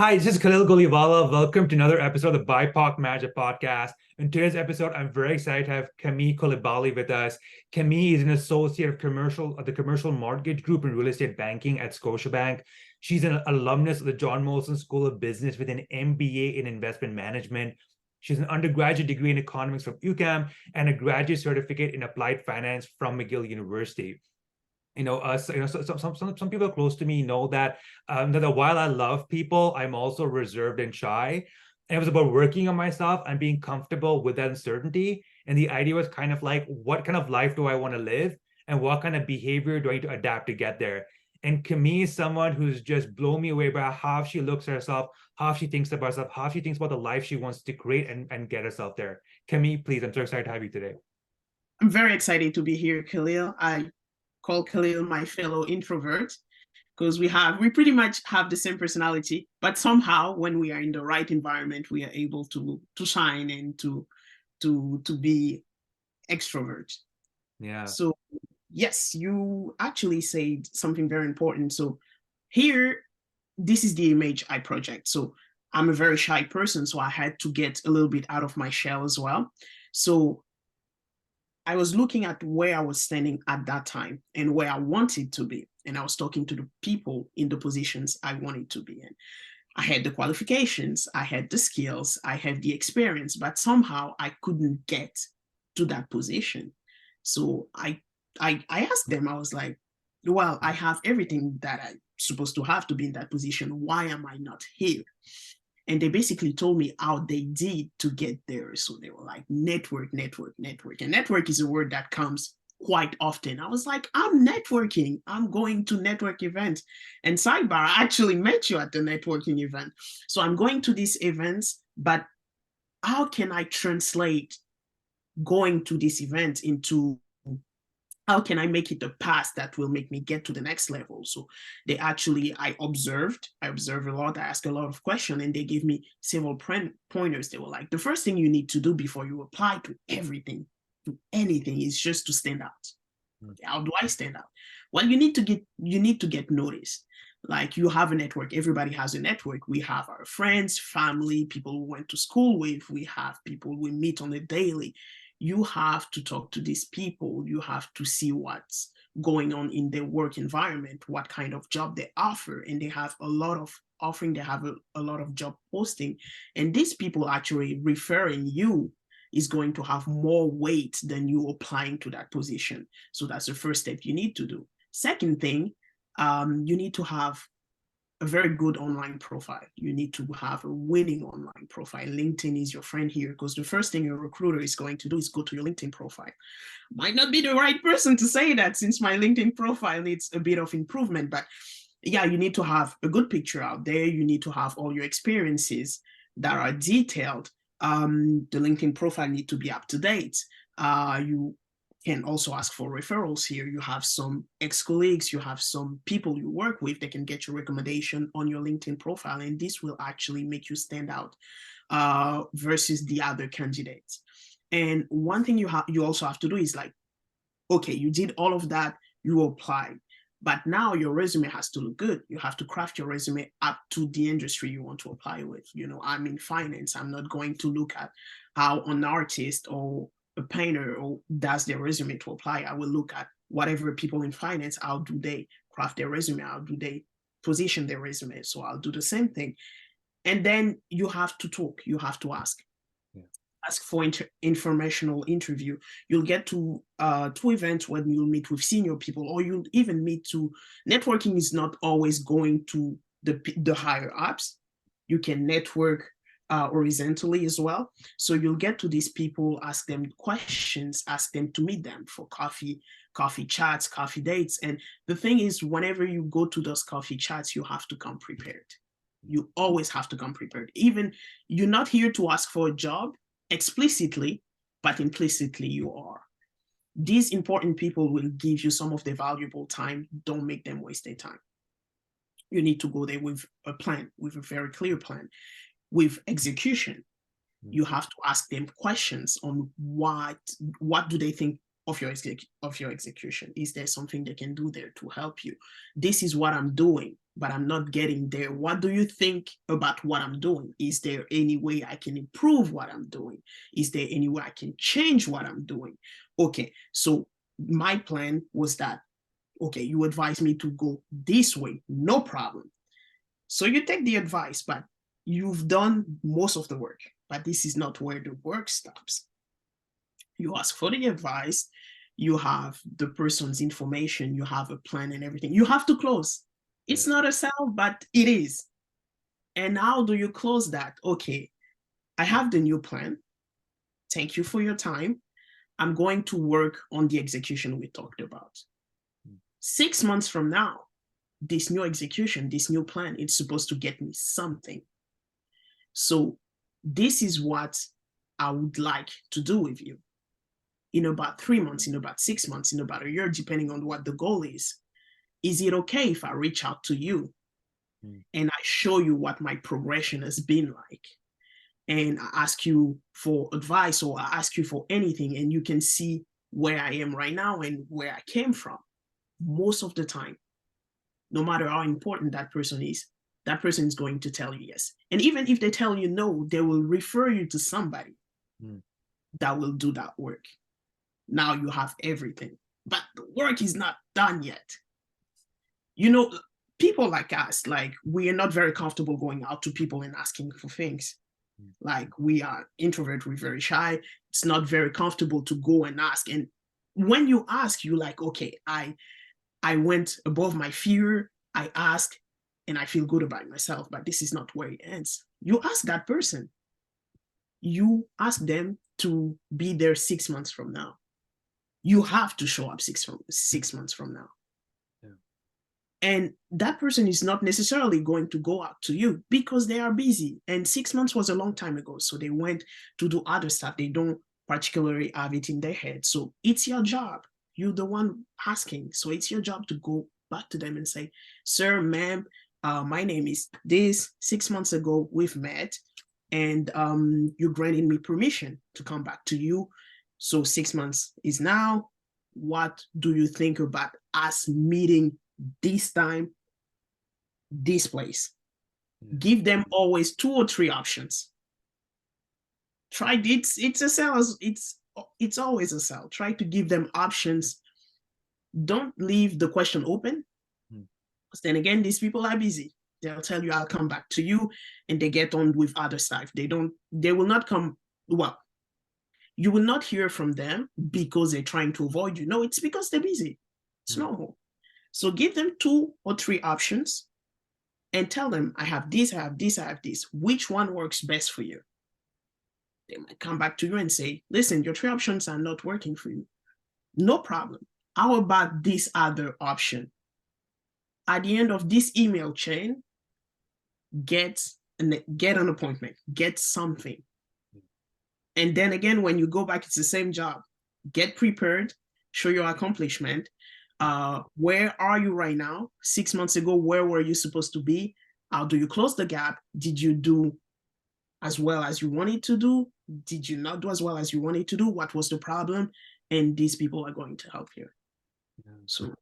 Hi, this is Coulibaly. Welcome to another episode of the BIPOC Magic Podcast. In today's episode, I'm very excited to have Camille Coulibaly with us. Camille is an associate of the commercial mortgage group in real estate banking at Scotiabank. She's an alumnus of the John Molson School of Business with an MBA in investment management. She's an undergraduate degree in economics from UCAM and a graduate certificate in applied finance from McGill University. Some people close to me know that while I love people, I'm also reserved and shy. And it was about working on myself and being comfortable with that uncertainty. And the idea was kind of like, what kind of life do I want to live? And what kind of behavior do I need to adapt to get there? And Camille is someone who's just blown me away by how she looks at herself, how she thinks about herself, how she thinks about the life she wants to create and get herself there. Camille, please, I'm so excited to have you today. I'm very excited to be here, Khalil. I call Khalil my fellow introvert because we pretty much have the same personality, but somehow when we are in the right environment, we are able to shine and to be extrovert. Yeah. So yes, you actually said something very important. So here, this is the image I project. So I'm a very shy person, so I had to get a little bit out of my shell as well. So I was looking at where I was standing at that time and where I wanted to be. And I was talking to the people in the positions I wanted to be in. I had the qualifications, I had the skills, I had the experience, but somehow I couldn't get to that position. So I asked them, I was like, well, I have everything that I'm supposed to have to be in that position. Why am I not here? And they basically told me how they did to get there. So they were like, network, network, network. And network is a word that comes quite often. I was like, I'm networking. I'm going to network events. And sidebar, I actually met you at the networking event. So I'm going to these events, but how can I translate going to this event into how can I make it a path that will make me get to the next level? So I observed a lot, I asked a lot of questions, and they gave me several pointers. They were like, the first thing you need to do before you apply to everything, to anything, is just to stand out. How do I stand out? Well, you need to get noticed. Like, you have a network. Everybody has a network. We have our friends, family, people we went to school with. We have people we meet on a daily. You have to talk to these people. You have to see what's going on in their work environment, what kind of job they offer. And they have a lot of offering, they have a lot of job posting. And these people actually referring you is going to have more weight than you applying to that position. So that's the first step you need to do. Second thing, you need to have a very good online profile. You need to have a winning online profile. LinkedIn is your friend here, because the first thing your recruiter is going to do is go to your LinkedIn profile. Might not be the right person to say that, since my LinkedIn profile needs a bit of improvement, but yeah, you need to have a good picture out there. You need to have all your experiences that are detailed. The LinkedIn profile need to be up to date. You can also ask for referrals here. You have some ex-colleagues, you have some people you work with, they can get your recommendation on your LinkedIn profile, and this will actually make you stand out versus the other candidates. And one thing you also have to do is like, okay, you did all of that, you applied, but now your resume has to look good. You have to craft your resume up to the industry you want to apply with. I'm in finance. I'm not going to look at how an artist or a painter or does their resume to apply. I will look at whatever people in finance, how do they craft their resume? How do they position their resume? So I'll do the same thing. And then you have to talk. You have to ask. Yeah. Ask for informational interview. You'll get to events when you'll meet with senior people, or you'll even meet to networking is not always going to the higher ups. You can network horizontally as well. So you'll get to these people, ask them questions, ask them to meet them for coffee chats, coffee dates. And the thing is, whenever you go to those coffee chats, you have to come prepared. You always have to come prepared. Even you're not here to ask for a job explicitly, but implicitly you are. These important people will give you some of their valuable time. Don't make them waste their time. You need to go there with a plan, with a very clear plan, with execution. You have to ask them questions on what do they think of your execution. Is there something they can do there to help you? This is what I'm doing. but I'm not getting there. What do you think about what I'm doing? Is there any way I can improve what I'm doing? Is there any way I can change what I'm doing? Okay, so my plan was that, okay, you advise me to go this way, no problem. So you take the advice, but you've done most of the work, but this is not where the work stops. You ask for the advice, you have the person's information, you have a plan and everything. You have to close. It's not a sell, but it is. And how do you close that? Okay, I have the new plan. Thank you for your time. I'm going to work on the execution we talked about. 6 months from now, this new execution, this new plan, it's supposed to get me something. So this is what I would like to do with you. In about 3 months, in about 6 months, in about a year, depending on what the goal is it okay if I reach out to you and I show you what my progression has been like? And I ask you for advice, or I ask you for anything, and you can see where I am right now and where I came from. Most of the time, no matter how important that person is going to tell you yes. And even if they tell you no, they will refer you to somebody that will do that work. Now you have everything, but the work is not done yet. You know, people like us, like, we are not very comfortable going out to people and asking for things. Like, we are introvert, we're very shy. It's not very comfortable to go and ask. And when you ask, you're like, okay, I went above my fear, I asked, and I feel good about myself, but this is not where it ends. You ask that person, you ask them to be there 6 months from now. You have to show up 6 months from now. And that person is not necessarily going to go out to you because they are busy. And 6 months was a long time ago. So they went to do other stuff. They don't particularly have it in their head. So it's your job. You're the one asking. So it's your job to go back to them and say, sir, ma'am, my name is this. 6 months ago, we've met, and you granted me permission to come back to you. So 6 months is now. What do you think about us meeting this time, this place? Give them always 2 or 3 options. Try it. It's a sell. It's always a sell. Try to give them options. Don't leave the question open. Because then again, these people are busy. They'll tell you, I'll come back to you, and they get on with other stuff. They will not come. Well, you will not hear from them because they're trying to avoid you. No, it's because they're busy. It's normal. So give them 2 or 3 options and tell them, I have this, I have this, I have this. Which one works best for you? They might come back to you and say, listen, your 3 options are not working for you. No problem. How about this other option? At the end of this email chain, get an appointment, get something. And then again, when you go back, it's the same job. Get prepared, show your accomplishment. Where are you right now? 6 months ago, where were you supposed to be? How do you close the gap? Did you do as well as you wanted to do? Did you not do as well as you wanted to do? What was the problem? And these people are going to help you. So,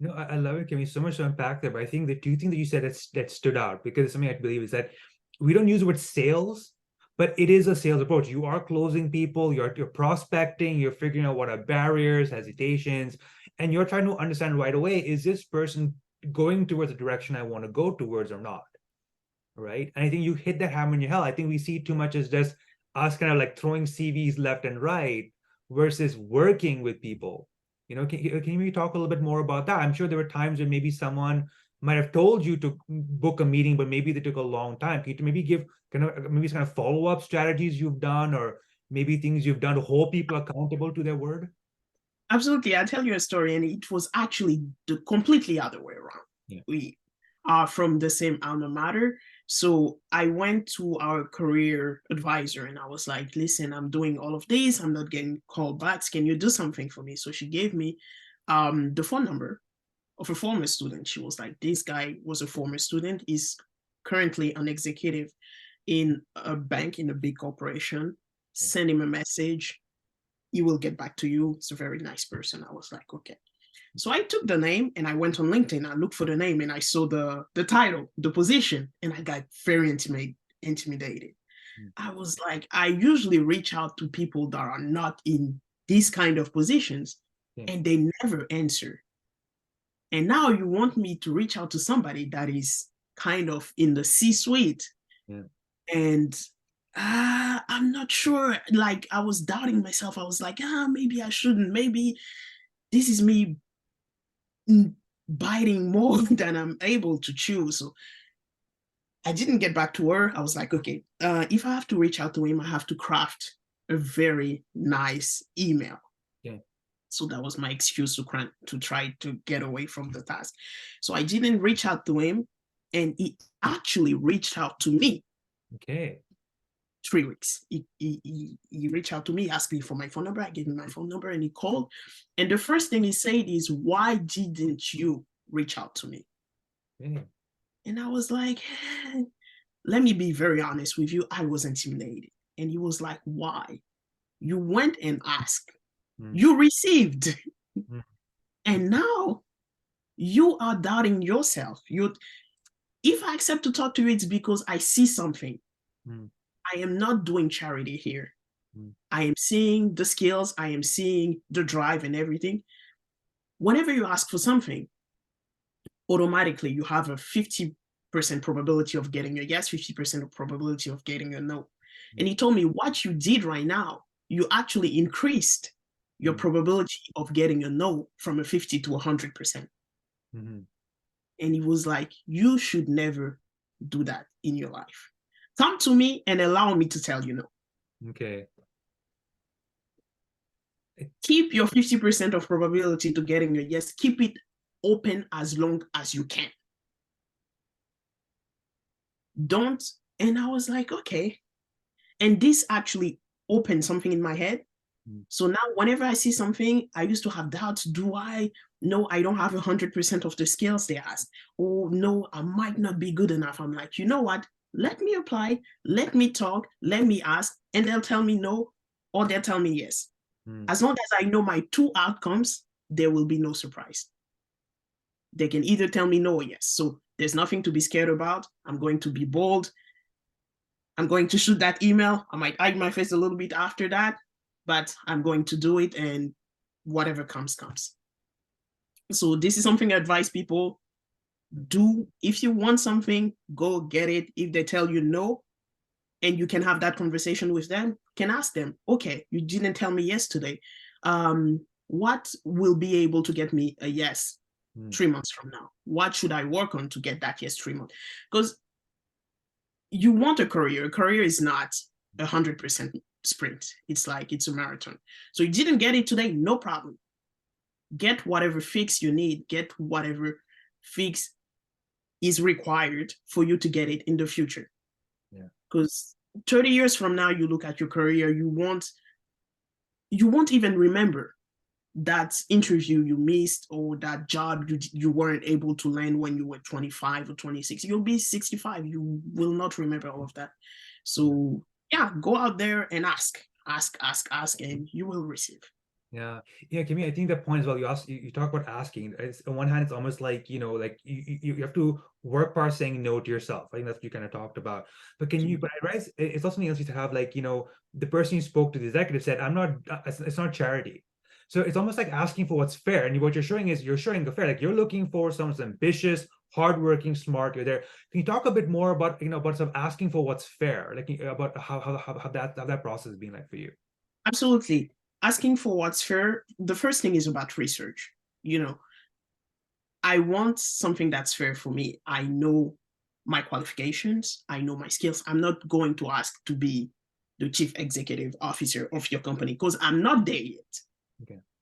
no, I love it, Camille. So much to unpack there. But I think the 2 things that you said that stood out, because something I believe is that we don't use the word sales, but it is a sales approach. You are closing people, you're prospecting, you're figuring out what are barriers, hesitations, and you're trying to understand right away, is this person going towards the direction I want to go towards or not? Right? And I think you hit that hammer in your head. I think we see too much as just us kind of like throwing CVs left and right versus working with people. Can you maybe talk a little bit more about that? I'm sure there were times when maybe someone might have told you to book a meeting, but maybe they took a long time. Can you maybe give kind of follow-up strategies you've done, or maybe things you've done to hold people accountable to their word? absolutely. I'll tell you a story, and it was actually the completely other way around. Yeah. We are from the same alma mater. So I went to our career advisor and I was like, listen, I'm doing all of this. I'm not getting callbacks. Can you do something for me? So she gave me the phone number of a former student. She was like, this guy was a former student. He's currently an executive in a bank, in a big corporation. Yeah. Send him a message. He will get back to you. It's a very nice person. I was like, okay. So I took the name and I went on LinkedIn. I looked for the name and I saw the title, the position, and I got very intimidated. I was like, I usually reach out to people that are not in these kind of positions, and they never answer. And now you want me to reach out to somebody that is kind of in the C-suite. And I'm not sure. Like, I was doubting myself. I was like, maybe I shouldn't. Maybe this is me biting more than I'm able to chew. So I didn't get back to her. I was like, okay, if I have to reach out to him, I have to craft a very nice email. So that was my excuse to try to get away from the task. So I didn't reach out to him, and he actually reached out to me. 3 weeks. He reached out to me, asked me for my phone number. I gave him my phone number, and he called. And the first thing he said is, "Why didn't you reach out to me?" And I was like, let me be very honest with you. I was intimidated. And he was like, "Why? You went and asked. You received. And now you are doubting yourself. If I accept to talk to you, it's because I see something. I am not doing charity here. I am seeing the skills. I am seeing the drive and everything. Whenever you ask for something, automatically you have a 50% probability of getting a yes, 50% of probability of getting a no." And he told me, what you did right now, you actually increased your probability of getting a no from a 50 to 100%. And he was like, you should never do that in your life. Come to me and allow me to tell you no. Keep your 50% of probability to getting a yes. Keep it open as long as you can. Don't. And I was like, okay. And this actually opened something in my head. So now whenever I see something, I used to have doubts. Do I? No, I don't have 100% of the skills they asked. Oh, no, I might not be good enough. I'm like, you know what? Let me apply. Let me talk. Let me ask. And they'll tell me no, or they'll tell me yes. As long as I know my two outcomes, there will be no surprise. They can either tell me no or yes. So there's nothing to be scared about. I'm going to be bold. I'm going to shoot that email. I might hide my face a little bit after that, but I'm going to do it, and whatever comes, comes. So this is something I advise people do. If you want something, go get it. If they tell you no, and you can have that conversation with them, can ask them, okay, you didn't tell me yes today. What will be able to get me a yes 3 months from now? What should I work on to get that yes 3 months? Because you want a career. A career is not 100% sprint. It's like it's a marathon. So you didn't get it today, no problem. Get whatever fix you need. Get whatever fix is required for you to get it in the future. Because 30 years from now, you look at your career, you won't even remember that interview you missed or that job you weren't able to land when you were 25 or 26. You'll be 65. You will not remember all of that. So yeah, go out there and ask, and you will receive. Camille, I think the point as well, you talk about asking. It's, on one hand, it's almost like, like you have to work by saying no to yourself. I think that's what you kind of talked about. But but I realize it's also something else you to have, like, the person you spoke to, the executive, said, it's not charity. So it's almost like asking for what's fair. And what you're showing is you're showing the fair. Like, you're looking for someone who's ambitious, hardworking, smart. You're there. Can you talk a bit more about, about sort of asking for what's fair, like about how that process has been like for you? Absolutely. Asking for what's fair, the first thing is about research. I want something that's fair for me. I know my qualifications. I know my skills. I'm not going to ask to be the chief executive officer of your company because I'm not there yet.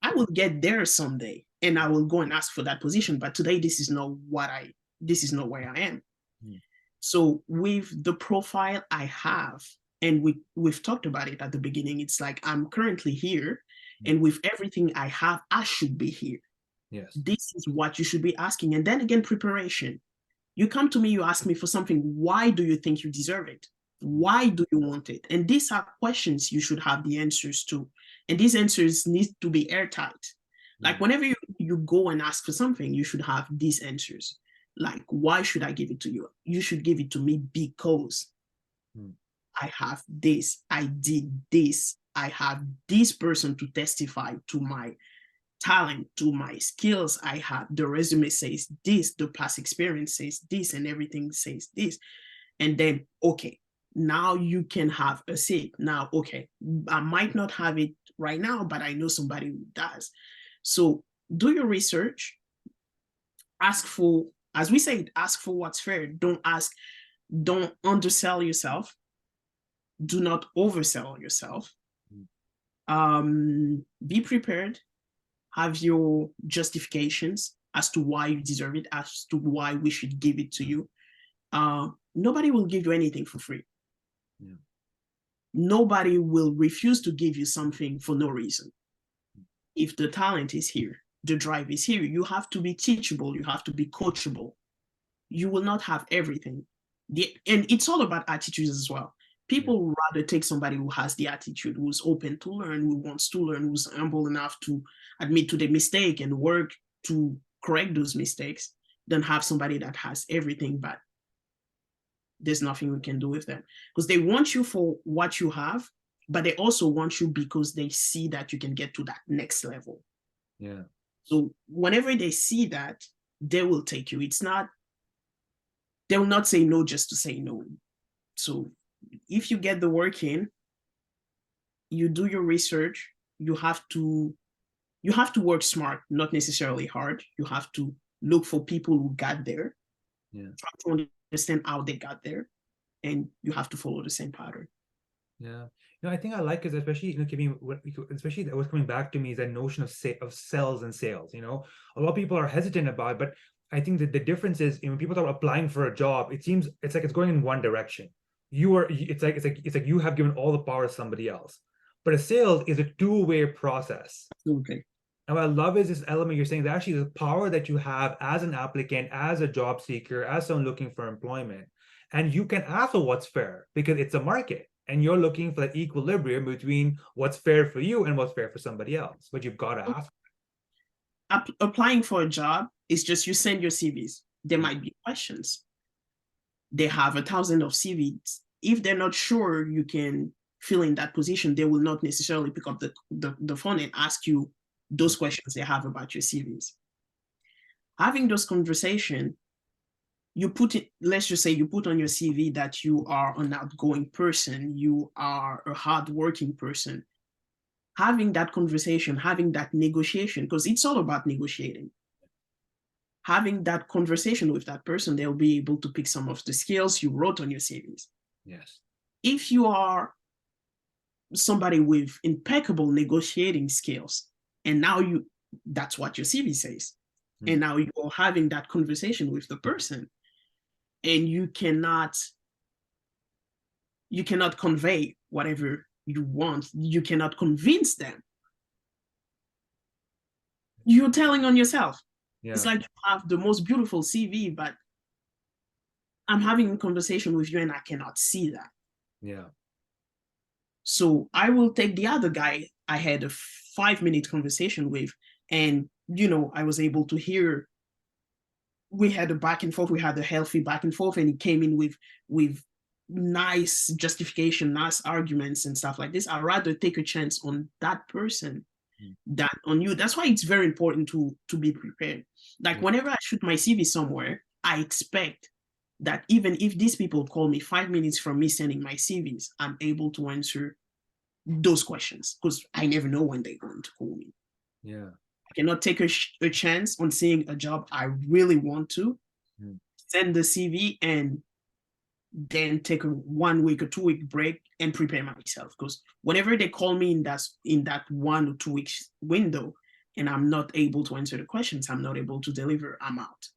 I will get there someday and I will go and ask for that position. But today, this is not where I am. So with the profile I have, and we've talked about it at the beginning, it's like I'm currently here, and with everything I have, I should be here. This is what you should be asking. And then again, preparation. You come to me, you ask me for something. Why do you think you deserve it? Why do you want it? And these are questions you should have the answers to. And these answers need to be airtight. Like whenever you go and ask for something, you should have these answers. Like, why should I give it to you? You should give it to me because I have this, I did this, I have this person to testify to my talent, to my skills. I have the resume says this, the past experience says this, and everything says this. And then, okay, now you can have a seat. Now, okay, I might not have it right now, but I know somebody who does. So do your research, ask for, as we said, ask for what's fair. Don't undersell yourself. Do not oversell yourself. Be prepared. Have your justifications as to why you deserve it, as to why we should give it to you. Nobody will give you anything for free. Yeah. Nobody will refuse to give you something for no reason. If the talent is here, the drive is here, you have to be teachable, you have to be coachable. You will not have everything. And it's all about attitudes as well. People would rather take somebody who has the attitude, who's open to learn, who wants to learn, who's humble enough to admit to the mistake and work to correct those mistakes, than have somebody that has everything, but there's nothing we can do with them. Because they want you for what you have, but they also want you because they see that you can get to that next level. Yeah. So whenever they see that, they will take you. It's not, they will not say no just to say no. So if you get the work in, you do your research, you have to work smart, not necessarily hard. You have to look for people who got there, try to understand how they got there, and you have to follow the same pattern. Yeah. I think I like it, especially, Camille, especially what's coming back to me is that notion of cells and sales. A lot of people are hesitant about it, but I think that the difference is, when people are applying for a job, it's like it's going in one direction. It's like you have given all the power to somebody else. But a sales is a two-way process. Okay. And what I love is this element you're saying, that actually the power that you have as an applicant, as a job seeker, as someone looking for employment. And you can ask for what's fair, because it's a market and you're looking for that equilibrium between what's fair for you and what's fair for somebody else. But you've got to ask. Applying for a job is just, you send your CVs. There might be questions. They have 1,000 of CVs. If they're not sure you can fill in that position, they will not necessarily pick up the phone and ask you those questions they have about your CVs. Having those conversations, let's just say you put on your CV that you are an outgoing person, you are a hardworking person. Having that conversation, having that negotiation, because it's all about negotiating. Having that conversation with that person, they'll be able to pick some of the skills you wrote on your CVs. Yes. If you are somebody with impeccable negotiating skills, and now that's what your CV says, and now you're having that conversation with the person, and you cannot convey whatever you want, you cannot convince them, you're telling on yourself. It's like you have the most beautiful CV, but I'm having a conversation with you and I cannot see that. So I will take the other guy I had a 5-minute conversation with, and I was able to hear, we had a back and forth, we had a healthy back and forth, and he came in with nice justification, nice arguments and stuff like this. I'd rather take a chance on that person than on you. That's why it's very important to be prepared. Like whenever I shoot my CV somewhere, I expect that even if these people call me 5 minutes from me sending my CVs, I'm able to answer those questions, because I never know when they're going to call me. I cannot take a chance on seeing a job I really want to, send the CV, and then take a 1 week or 2 week break and prepare myself. Because whenever they call me in that 1 or 2 weeks window, and I'm not able to answer the questions, I'm not able to deliver, I'm out.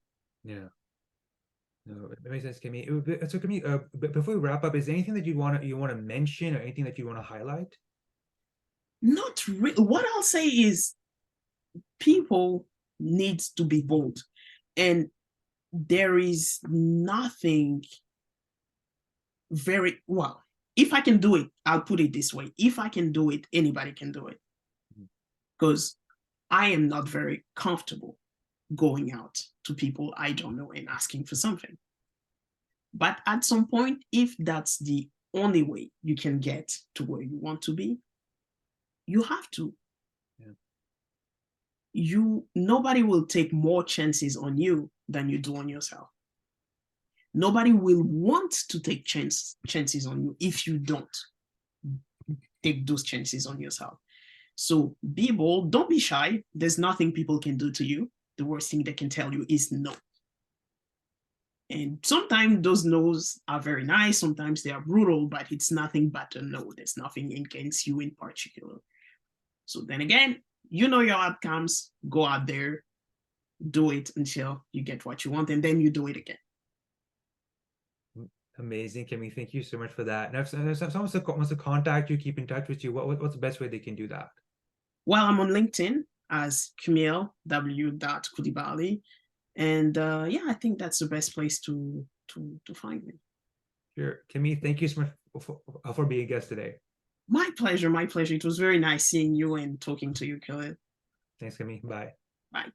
No, it makes sense, Camille. So, Camille, before we wrap up, is there anything that you want to mention, or anything that you want to highlight? Not really. What I'll say is, people need to be bold, and there is nothing very well. If I can do it, I'll put it this way: if I can do it, anybody can do it. Because I am not very comfortable going out to people I don't know and asking for something. But at some point, if that's the only way you can get to where you want to be, you have to. Yeah. Nobody will take more chances on you than you do on yourself. Nobody will want to take chances on you if you don't take those chances on yourself. So be bold, don't be shy. There's nothing people can do to you. The worst thing they can tell you is no. And sometimes those no's are very nice, sometimes they are brutal, but it's nothing but a no. There's nothing against you in particular. So then again, you know your outcomes, go out there, do it until you get what you want, and then you do it again. Amazing, Camille. Thank you so much for that. Now, if someone wants to contact you, keep in touch with you, what's the best way they can do that? Well, I'm on LinkedIn as Camille W. Coulibaly. And yeah, I think that's the best place to find me. Sure. Camille, thank you so much for being a guest today. My pleasure, my pleasure. It was very nice seeing you and talking to you, Khaled. Thanks, Camille. Bye. Bye.